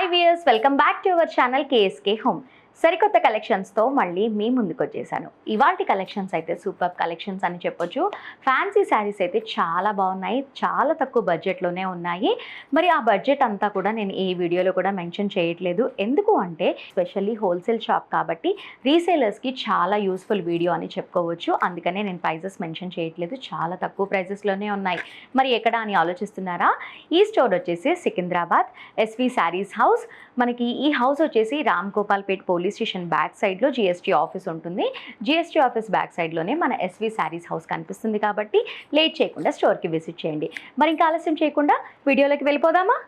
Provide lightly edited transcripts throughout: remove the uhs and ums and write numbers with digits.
Hi viewers, welcome back to our channel KSK home. సరికొత్త కలెక్షన్స్తో మళ్ళీ మీ ముందుకు వచ్చేసాను. ఇవాల్టి కలెక్షన్స్ అయితే సూపర్ కలెక్షన్స్ అని చెప్పొచ్చు. ఫ్యాన్సీ శారీస్ అయితే చాలా బాగున్నాయి, చాలా తక్కువ బడ్జెట్లోనే ఉన్నాయి. మరి ఆ బడ్జెట్ అంతా కూడా నేను ఈ వీడియోలో కూడా మెన్షన్ చేయట్లేదు. ఎందుకు అంటే స్పెషల్లీ హోల్సేల్ షాప్ కాబట్టి రీసేలర్స్కి చాలా యూస్ఫుల్ వీడియో అని చెప్పుకోవచ్చు. అందుకనే నేను ప్రైజెస్ మెన్షన్ చేయట్లేదు, చాలా తక్కువ ప్రైజెస్లోనే ఉన్నాయి. మరి ఎక్కడ అని ఆలోచిస్తున్నారా? ఈ స్టోర్ వచ్చేసి సికింద్రాబాద్ ఎస్వి శారీస్ హౌస్. మనకి ఈ హౌస్ వచ్చేసి రామ్ గోపాల్ పేట్ పోలీస్ స్టేషన్ బ్యాక్ సైడ్లో జిఎస్టీ ఆఫీస్ ఉంటుంది. జిఎస్టీ ఆఫీస్ బ్యాక్ సైడ్లోనే మన ఎస్వి శారీస్ హౌస్ కనిపిస్తుంది. కాబట్టి లేట్ చేయకుండా స్టోర్కి విజిట్ చేయండి. మరి ఇంకా ఆలస్యం చేయకుండా వీడియోలోకి వెళ్ళిపోదామా?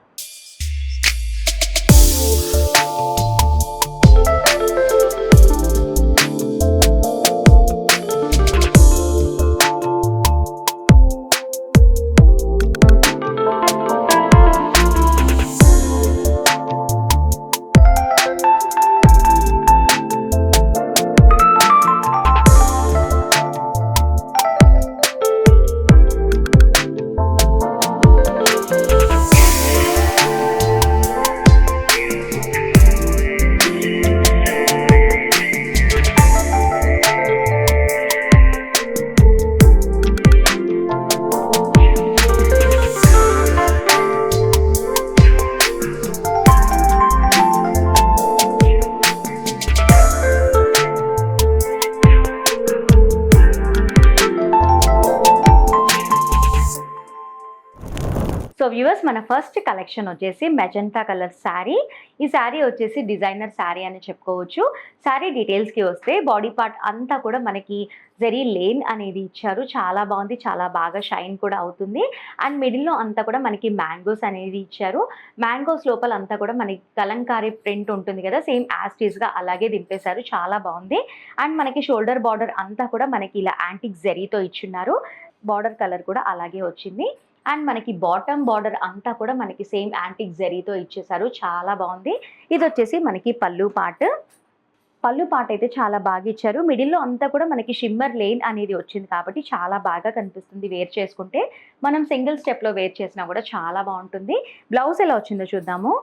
సో వ్యూవర్స్, మన ఫస్ట్ కలెక్షన్ వచ్చేసి మెజెంటా కలర్ శారీ. ఈ శారీ వచ్చేసి డిజైనర్ శారీ అని చెప్పుకోవచ్చు. శారీ డీటెయిల్స్కి వస్తే బాడీ పార్ట్ అంతా కూడా మనకి జరీ లేన్ అనేది ఇచ్చారు. చాలా బాగుంది, చాలా బాగా షైన్ కూడా అవుతుంది. అండ్ మిడిల్లో అంతా కూడా మనకి మ్యాంగోస్ అనేది ఇచ్చారు. మ్యాంగోస్ లోపల అంతా కూడా మనకి కలంకారీ ప్రింట్ ఉంటుంది కదా, సేమ్ యాస్టీస్గా అలాగే దింపేశారు. చాలా బాగుంది. అండ్ మనకి షోల్డర్ బార్డర్ అంతా కూడా మనకి ఇలా యాంటిక్ జరీతో ఇచ్చున్నారు. బార్డర్ కలర్ కూడా అలాగే వచ్చింది. అండ్ మనకి బాటమ్ బార్డర్ అంతా కూడా మనకి సేమ్ యాంటిక్ జరీతో ఇచ్చేసారు. చాలా బాగుంది. ఇది వచ్చేసి మనకి పళ్ళు పార్ట్ అయితే చాలా బాగా ఇచ్చారు. మిడిల్లో అంతా కూడా మనకి షిమ్మర్ లేన్ అనేది వచ్చింది కాబట్టి చాలా బాగా కనిపిస్తుంది. వేర్ చేసుకుంటే మనం సింగిల్ స్టెప్లో వేర్ చేసినా కూడా చాలా బాగుంటుంది. బ్లౌజ్ ఎలా వచ్చిందో చూద్దాము.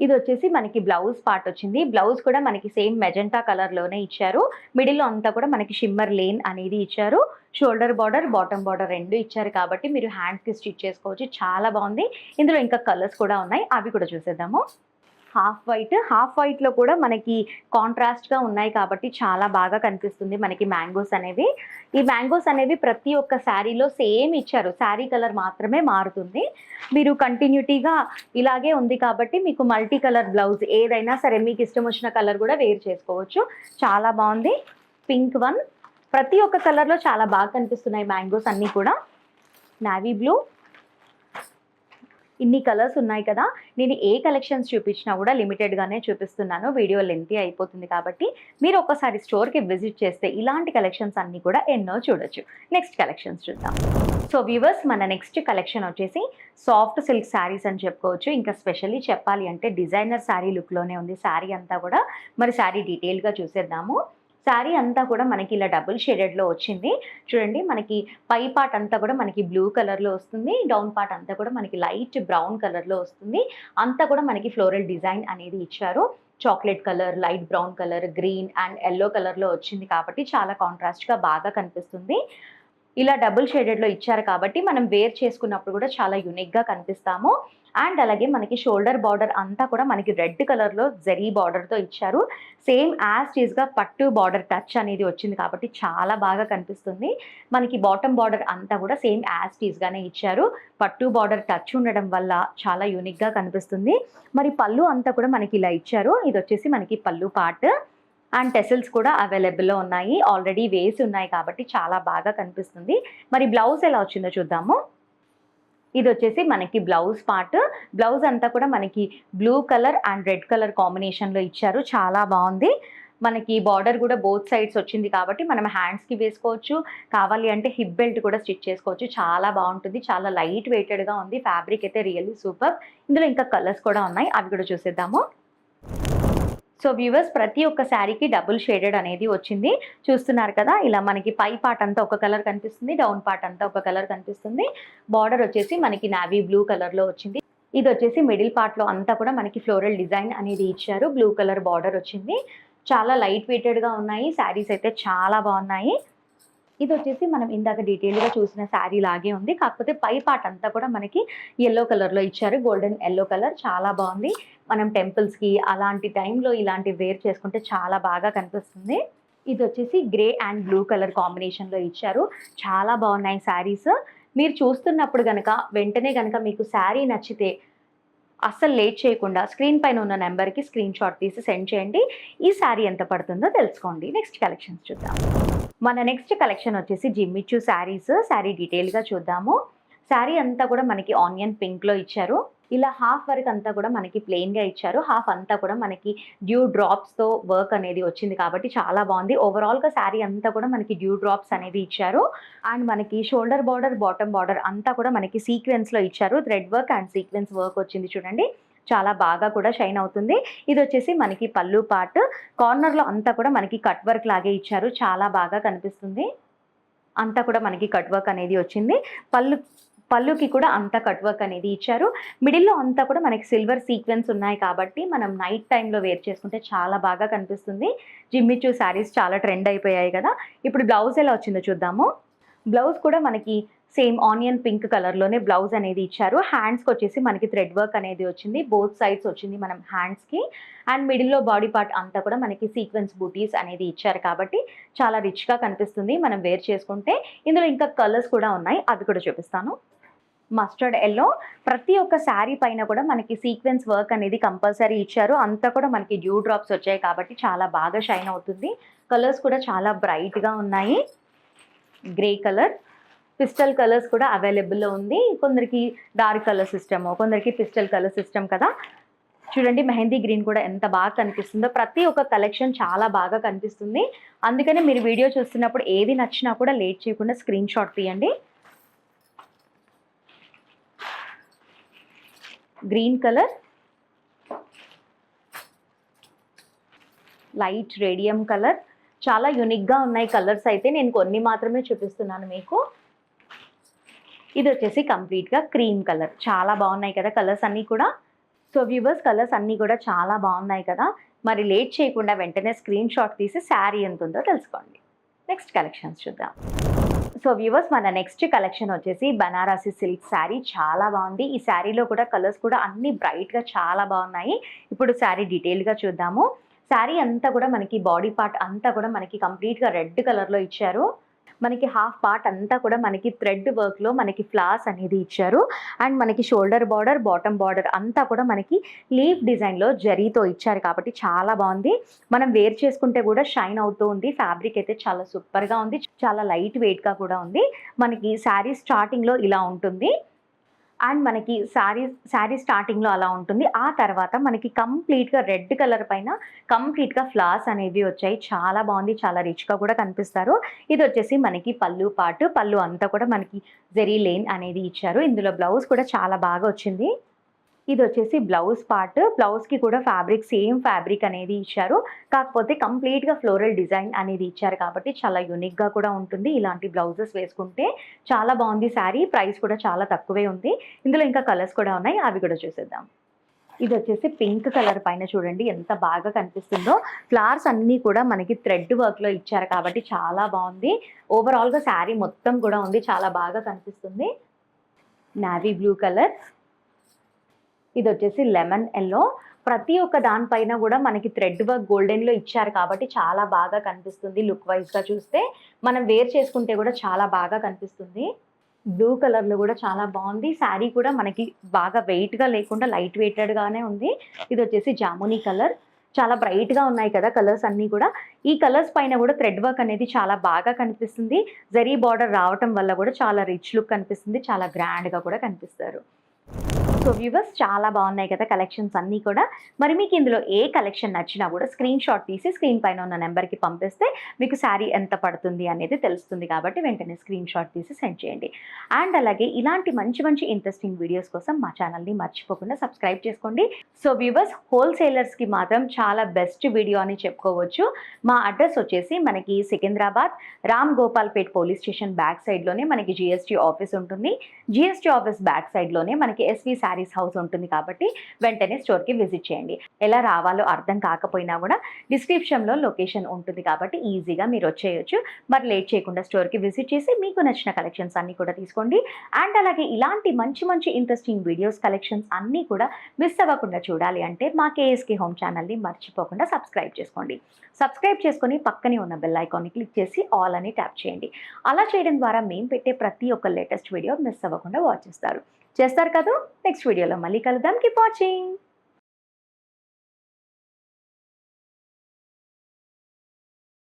ఇది వచ్చేసి మనకి బ్లౌజ్ పార్ట్ వచ్చింది. బ్లౌజ్ కూడా మనకి సేమ్ మెజెంటా కలర్లోనే ఇచ్చారు. మిడిల్లో అంతా కూడా మనకి షిమ్మర్ లేన్ అనేది ఇచ్చారు. షోల్డర్ బార్డర్, బాటమ్ బార్డర్ రెండు ఇచ్చారు కాబట్టి మీరు హ్యాండ్స్కి స్టిచ్ చేసుకోవచ్చు. చాలా బాగుంది. ఇందులో ఇంకా కలర్స్ కూడా ఉన్నాయి, అవి కూడా చూసేద్దాము. హాఫ్ వైట్లో కూడా మనకి కాంట్రాస్ట్గా ఉన్నాయి కాబట్టి చాలా బాగా కనిపిస్తుంది మనకి మ్యాంగోస్ అనేవి. ఈ మ్యాంగోస్ అనేవి ప్రతి ఒక్క శారీలో సేమ్ ఇచ్చారు, శారీ కలర్ మాత్రమే మారుతుంది. మీరు కంటిన్యూటీగా ఇలాగే ఉంది కాబట్టి మీకు మల్టీ కలర్ బ్లౌజ్ ఏదైనా సరే మీకు ఇష్టం వచ్చిన కలర్ కూడా వేర్ చేసుకోవచ్చు. చాలా బాగుంది. పింక్ వన్, ప్రతి ఒక్క కలర్లో చాలా బాగా కనిపిస్తున్నాయి మ్యాంగోస్ అన్నీ కూడా. నావీ బ్లూ, ఇన్ని కలర్స్ ఉన్నాయి కదా. నేను ఏ కలెక్షన్స్ చూపించినా కూడా లిమిటెడ్గానే చూపిస్తున్నాను, వీడియో లెంతీ అయిపోతుంది కాబట్టి మీరు ఒక్కసారి స్టోర్కి విజిట్ చేస్తే ఇలాంటి కలెక్షన్స్ అన్నీ కూడా ఎన్నో చూడొచ్చు. నెక్స్ట్ కలెక్షన్స్ చూద్దాం. సో వ్యూవర్స్, మన నెక్స్ట్ కలెక్షన్ వచ్చేసి సాఫ్ట్ సిల్క్ శారీస్ అని చెప్పుకోవచ్చు. ఇంకా స్పెషల్లీ చెప్పాలి అంటే డిజైనర్ శారీ లుక్లోనే ఉంది శారీ అంతా కూడా. మరి శారీ డీటెయిల్గా చూసేద్దాము. శారీ అంతా కూడా మనకి ఇలా డబుల్ షేడెడ్లో వచ్చింది. చూడండి, మనకి పై పార్ట్ అంతా కూడా మనకి బ్లూ కలర్లో వస్తుంది. డౌన్ పార్ట్ అంతా కూడా మనకి లైట్ బ్రౌన్ కలర్లో వస్తుంది. అంతా కూడా మనకి ఫ్లోరల్ డిజైన్ అనేది ఇచ్చారు. Chocolate colour, light brown colour, green and yellow కలర్లో వచ్చింది కాబట్టి చాలా కాంట్రాస్ట్గా బాగా కనిపిస్తుంది. ఇలా డబుల్ షేడెడ్లో ఇచ్చారు కాబట్టి మనం వేర్ చేసుకున్నప్పుడు కూడా చాలా యూనిక్గా కనిపిస్తాము. అండ్ అలాగే మనకి షోల్డర్ బార్డర్ అంతా కూడా మనకి రెడ్ కలర్లో జరీ బార్డర్తో ఇచ్చారు. సేమ్ యాజ్ టీజ్గా పట్టు బార్డర్ టచ్ అనేది వచ్చింది కాబట్టి చాలా బాగా కనిపిస్తుంది. మనకి బాటమ్ బార్డర్ అంతా కూడా సేమ్ యాజ్ టీజ్గానే ఇచ్చారు. పట్టు బార్డర్ టచ్ ఉండడం వల్ల చాలా యూనిక్గా కనిపిస్తుంది. మరి పళ్ళు అంతా కూడా మనకి ఇలా ఇచ్చారు. ఇది వచ్చేసి మనకి పళ్ళు పార్ట్. అండ్ టెసిల్స్ కూడా అవైలబుల్లో ఉన్నాయి, ఆల్రెడీ వేసి ఉన్నాయి కాబట్టి చాలా బాగా కనిపిస్తుంది. మరి బ్లౌజ్ ఎలా వచ్చిందో చూద్దాము. ఇది వచ్చేసి మనకి బ్లౌజ్ పార్ట్. బ్లౌజ్ అంతా కూడా మనకి blue colour and red colour కాంబినేషన్లో ఇచ్చారు. చాలా బాగుంది. మనకి బార్డర్ కూడా బోత్ సైడ్స్ వచ్చింది కాబట్టి మనం హ్యాండ్స్కి వేసుకోవచ్చు, కావాలి అంటే హిప్ బెల్ట్ కూడా స్టిచ్ చేసుకోవచ్చు. చాలా బాగుంటుంది, చాలా లైట్ వెయిటెడ్గా ఉంది. ఫ్యాబ్రిక్ అయితే రియల్లీ సూపర్. ఇందులో ఇంకా కలర్స్ కూడా ఉన్నాయి, అవి కూడా చూసేద్దాము. సో వ్యూవర్స్, ప్రతి ఒక్క శారీకి డబుల్ షేడెడ్ అనేది వచ్చింది. చూస్తున్నారు కదా, ఇలా మనకి పై పార్ట్ అంతా ఒక కలర్ కనిపిస్తుంది, డౌన్ పార్ట్ అంతా ఒక కలర్ కనిపిస్తుంది. బార్డర్ వచ్చేసి మనకి నావీ బ్లూ కలర్లో వచ్చింది. ఇది వచ్చేసి మిడిల్ పార్ట్‌లో అంతా కూడా మనకి ఫ్లోరల్ డిజైన్ అనేది ఇచ్చారు. బ్లూ కలర్ బార్డర్ వచ్చింది. చాలా లైట్ వెయిటెడ్‌గా ఉన్నాయి. శారీస్ అయితే చాలా బాగున్నాయి. ఇది వచ్చేసి మనం ఇందాక డీటెయిల్‌గా చూసిన శారీ లాగే ఉంది. కాకపోతే పై పార్ట్ అంతా కూడా మనకి యెల్లో కలర్‌లో ఇచ్చారు. గోల్డెన్ యెల్లో కలర్ చాలా బాగుంది. మనం టెంపుల్స్‌కి అలాంటి టైంలో ఇలాంటివి వేర్ చేసుకుంటే చాలా బాగా కనిపిస్తుంది. ఇది వచ్చేసి గ్రే అండ్ బ్లూ కలర్ కాంబినేషన్‌లో ఇచ్చారు. చాలా బాగున్నాయి శారీస్. మీరు చూస్తున్నప్పుడు గనక వెంటనే గనక మీకు శారీ నచ్చితే అస్సలు లేట్ చేయకుండా స్క్రీన్ పైన ఉన్న నెంబర్‌కి స్క్రీన్ షాట్ తీసి సెండ్ చేయండి. ఈ శారీ ఎంత పడుతుందో తెలుసుకోండి. నెక్స్ట్ కలెక్షన్స్ చూద్దాం. మన నెక్స్ట్ కలెక్షన్ వచ్చేసి జిమ్మిచూ శారీస్. శారీ డీటెయిల్‌గా చూద్దాము. శారీ అంతా కూడా మనకి ఆనియన్ పింక్‌లో ఇచ్చారు. ఇలా హాఫ్ వరకు అంతా కూడా మనకి ప్లెయిన్‌గా ఇచ్చారు. హాఫ్ అంతా కూడా మనకి డ్యూ డ్రాప్స్‌తో వర్క్ అనేది వచ్చింది కాబట్టి చాలా బాగుంది. ఓవరాల్‌గా శారీ అంతా కూడా మనకి డ్యూ డ్రాప్స్ అనేవి ఇచ్చారు. అండ్ మనకి షోల్డర్ బార్డర్, బాటమ్ బార్డర్ అంతా కూడా మనకి సీక్వెన్స్‌లో ఇచ్చారు. Thread work and sequence work వచ్చింది చూడండి. చాలా బాగా కూడా షైన్ అవుతుంది. ఇది వచ్చేసి మనకి పల్లు పార్ట్. కార్నర్‌లో అంతా కూడా మనకి కట్ వర్క్ లాగే ఇచ్చారు. చాలా బాగా కనిపిస్తుంది. అంతా కూడా మనకి కట్ వర్క్ అనేది వచ్చింది. పళ్ళుకి కూడా అంతా కట్ వర్క్ అనేది ఇచ్చారు. మిడిల్‌లో అంతా కూడా మనకి సిల్వర్ సీక్వెన్స్ ఉన్నాయి కాబట్టి మనం నైట్ టైమ్‌లో వేర్ చేసుకుంటే చాలా బాగా కనిపిస్తుంది. జిమ్మిచూ శారీస్ చాలా ట్రెండ్ అయిపోయాయి కదా! ఇప్పుడు బ్లౌజ్ ఎలా వచ్చిందో చూద్దాము. బ్లౌజ్ కూడా మనకి సేమ్ ఆనియన్ పింక్ కలర్‌లోనే బ్లౌజ్ అనేది ఇచ్చారు. హ్యాండ్స్‌కొచ్చేసి మనకి థ్రెడ్ వర్క్ అనేది వచ్చింది. బోత్ సైడ్స్ వచ్చింది మనం హ్యాండ్స్‌కి. అండ్ మిడిల్‌లో బాడీ పార్ట్ అంతా కూడా మనకి సీక్వెన్స్ బూటీస్ అనేది ఇచ్చారు కాబట్టి చాలా రిచ్‌గా కనిపిస్తుంది మనం వేర్ చేసుకుంటే. ఇందులో ఇంకా కలర్స్ కూడా ఉన్నాయి. అవి కూడా చూపిస్తాను. మస్టర్డ్ యెల్లో ప్రతి ఒక్క శారీ పైన కూడా మనకి సీక్వెన్స్ వర్క్ అనేది కంపల్సరీ ఇచ్చారు. అంతా కూడా మనకి డ్యూ డ్రాప్స్ వచ్చాయి కాబట్టి చాలా బాగా షైన్ అవుతుంది. కలర్స్ కూడా చాలా బ్రైట్‌గా ఉన్నాయి. గ్రే కలర్, పిస్టల్ కలర్స్ కూడా అవైలబుల్‌లో ఉంది. కొందరికి డార్క్ కలర్స్ ఇష్టము, కొందరికి పిస్టల్ కలర్స్ ఇష్టం కదా! చూడండి మెహందీ గ్రీన్ కూడా ఎంత బాగా కనిపిస్తుందో. ప్రతి ఒక్క కలెక్షన్ చాలా బాగా కనిపిస్తుంది. అందుకనే మీరు వీడియో చూస్తున్నప్పుడు ఏది నచ్చినా కూడా లేట్ చేయకుండా స్క్రీన్ షాట్ తీయండి. Green colour, light radium colour చాలా యూనిక్‌గా ఉన్నాయి కలర్స్ అయితే. నేను కొన్ని మాత్రమే చూపిస్తున్నాను మీకు. ఇది వచ్చేసి కంప్లీట్‌గా క్రీమ్ కలర్. చాలా బాగున్నాయి కదా కలర్స్ అన్నీ కూడా. సో వ్యూవర్స్ కలర్స్ అన్నీ కూడా చాలా బాగున్నాయి కదా! మరి లేట్ చేయకుండా వెంటనే స్క్రీన్ షాట్ తీసి శారీ ఎంత ఉందో తెలుసుకోండి. నెక్స్ట్ కలెక్షన్స్ చూద్దాం. సో వ్యూవర్స్ మన నెక్స్ట్ కలెక్షన్ వచ్చేసి బనారసి సిల్క్ శారీ. చాలా బాగుంది. ఈ శారీలో కూడా కలర్స్ కూడా అన్ని బ్రైట్‌గా చాలా బాగున్నాయి. ఇప్పుడు శారీ డీటెయిల్‌గా చూద్దాము. శారీ అంతా కూడా మనకి బాడీ పార్ట్ అంతా కూడా మనకి కంప్లీట్‌గా రెడ్ కలర్‌లో ఇచ్చారు. మనకి హాఫ్ పార్ట్ అంతా కూడా మనకి థ్రెడ్ వర్క్‌లో మనకి ఫ్లవర్స్ అనేది ఇచ్చారు. అండ్ మనకి షోల్డర్ బార్డర్, బాటమ్ బార్డర్ అంతా కూడా మనకి లీఫ్ డిజైన్‌లో జరీతో ఇచ్చారు కాబట్టి చాలా బాగుంది. మనం వేర్ చేసుకుంటే కూడా షైన్ అవుతూ ఉంది. ఫ్యాబ్రిక్ అయితే చాలా సూపర్‌గా ఉంది. చాలా లైట్ వెయిట్‌గా కూడా ఉంది. మనకి శారీ స్టార్టింగ్‌లో ఇలా ఉంటుంది. అండ్ మనకి శారీ స్టార్టింగ్‌లో అలా ఉంటుంది. ఆ తర్వాత మనకి కంప్లీట్‌గా రెడ్ కలర్ పైన కంప్లీట్‌గా ఫ్లవర్స్ అనేవి వచ్చాయి. చాలా బాగుంది. చాలా రిచ్‌గా కూడా కనిపిస్తారు. ఇది వచ్చేసి మనకి పల్లు పార్ట్. పల్లు అంతా కూడా మనకి జెరీ లేన్ అనేది ఇచ్చారు. ఇందులో బ్లౌజ్ కూడా చాలా బాగా వచ్చింది. ఇది వచ్చేసి బ్లౌజ్ పార్ట్. బ్లౌజ్‌కి కూడా ఫ్యాబ్రిక్ సేమ్ ఫ్యాబ్రిక్ అనేది ఇచ్చారు. కాకపోతే కంప్లీట్‌గా ఫ్లోరల్ డిజైన్ అనేది ఇచ్చారు కాబట్టి చాలా యూనిక్‌గా కూడా ఉంటుంది. ఇలాంటి బ్లౌజెస్ వేసుకుంటే చాలా బాగుంది శారీ. ప్రైస్ కూడా చాలా తక్కువే ఉంది. ఇందులో ఇంకా కలర్స్ కూడా ఉన్నాయి. అవి కూడా చూసేద్దాం. ఇది వచ్చేసి పింక్ కలర్ పైన చూడండి ఎంత బాగా కనిపిస్తుందో. ఫ్లవర్స్ అన్నీ కూడా మనకి థ్రెడ్ వర్క్‌లో ఇచ్చారు కాబట్టి చాలా బాగుంది. ఓవరాల్‌గా శారీ మొత్తం కూడా ఉంది. చాలా బాగా కనిపిస్తుంది. నేవీ బ్లూ కలర్, ఇది వచ్చేసి లెమన్ యెల్లో. ప్రతి ఒక్క దానిపైన కూడా మనకి థ్రెడ్ వర్క్ గోల్డెన్‌లో ఇచ్చారు కాబట్టి చాలా బాగా కనిపిస్తుంది లుక్ వైస్‌గా చూస్తే. మనం వేర్ చేసుకుంటే కూడా చాలా బాగా కనిపిస్తుంది. బ్లూ కలర్‌లో కూడా చాలా బాగుంది. శారీ కూడా మనకి బాగా వెయిట్‌గా లేకుండా లైట్ వెయిటెడ్‌గానే ఉంది. ఇది వచ్చేసి జామునీ కలర్. చాలా బ్రైట్‌గా ఉన్నాయి కదా కలర్స్ అన్నీ కూడా. ఈ కలర్స్ పైన కూడా థ్రెడ్ వర్క్ అనేది చాలా బాగా కనిపిస్తుంది. జరీ బార్డర్ రావటం వల్ల కూడా చాలా రిచ్ లుక్ కనిపిస్తుంది. చాలా గ్రాండ్‌గా కూడా కనిపిస్తారు. సో వ్యూవర్స్ చాలా బాగున్నాయి కదా కలెక్షన్స్ అన్నీ కూడా. మరి మీకు ఇందులో ఏ కలెక్షన్ నచ్చినా కూడా స్క్రీన్ షాట్ తీసి స్క్రీన్ పైన ఉన్న నెంబర్‌కి పంపిస్తే మీకు శారీ ఎంత పడుతుంది అనేది తెలుస్తుంది కాబట్టి వెంటనే స్క్రీన్ షాట్ తీసి సెండ్ చేయండి. అండ్ అలాగే ఇలాంటి మంచి మంచి ఇంట్రెస్టింగ్ వీడియోస్ కోసం మా ఛానల్‌ని మర్చిపోకుండా సబ్స్క్రైబ్ చేసుకోండి. సో వ్యూవర్స్ హోల్‌సేలర్స్‌కి మాత్రం చాలా బెస్ట్ వీడియో అని చెప్పుకోవచ్చు. మా అడ్రస్ వచ్చేసి మనకి Secunderabad Ramgopalpet police station back సైడ్‌లోనే మనకి జీఎస్టీ ఆఫీస్ ఉంటుంది. జీఎస్టీ ఆఫీస్ బ్యాక్ సైడ్‌లోనే మనకి ఎస్వి శారీస్ హౌస్ ఉంటుంది కాబట్టి వెంటనే స్టోర్కి విజిట్ చేయండి. ఎలా రావాలో అర్థం కాకపోయినా కూడా డిస్క్రిప్షన్లో లొకేషన్ ఉంటుంది కాబట్టి ఈజీగా మీరు వచ్చేయచ్చు. మరి లేట్ చేయకుండా స్టోర్కి విజిట్ చేసి మీకు నచ్చిన కలెక్షన్స్ అన్నీ కూడా తీసుకోండి. అండ్ అలాగే ఇలాంటి మంచి మంచి ఇంట్రెస్టింగ్ వీడియోస్ కలెక్షన్స్ అన్నీ కూడా మిస్ అవ్వకుండా చూడాలి అంటే మా కేఎస్కే హోమ్ ఛానల్ని మర్చిపోకుండా సబ్స్క్రైబ్ చేసుకోండి. సబ్స్క్రైబ్ చేసుకొని పక్కనే ఉన్న బెల్ ఐకాన్ని క్లిక్ చేసి ఆల్ అని ట్యాప్ చేయండి. అలా చేయడం ద్వారా మేము పెట్టే ప్రతి ఒక్క లేటెస్ట్ వీడియో మిస్ అవ్వకుండా వాచ్ చేస్తారు కదా. నెక్స్ట్ వీడియోలో మళ్ళీ కలుద్దాం. Keep watching.